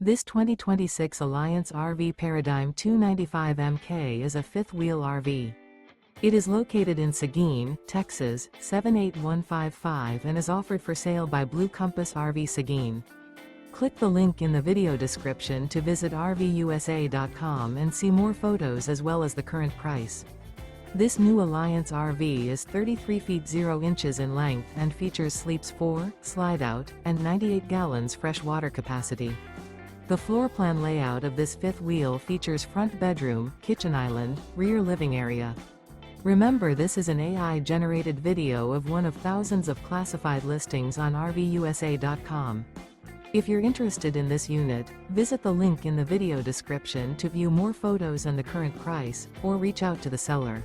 This 2026 Alliance RV Paradigm 295MK is a fifth-wheel RV. It is located in Seguin, Texas, 78155 and is offered for sale by Blue Compass RV Seguin. Click the link in the video description to visit RVUSA.com and see more photos as well as the current price. This new Alliance RV is 33 feet 0 inches in length and features sleeps 4, slide-out, and 98 gallons fresh water capacity. The floor plan layout of this fifth wheel features front bedroom, kitchen island, rear living area. Remember, this is an AI-generated video of one of thousands of classified listings on RVUSA.com. If you're interested in this unit, visit the link in the video description to view more photos and the current price, or reach out to the seller.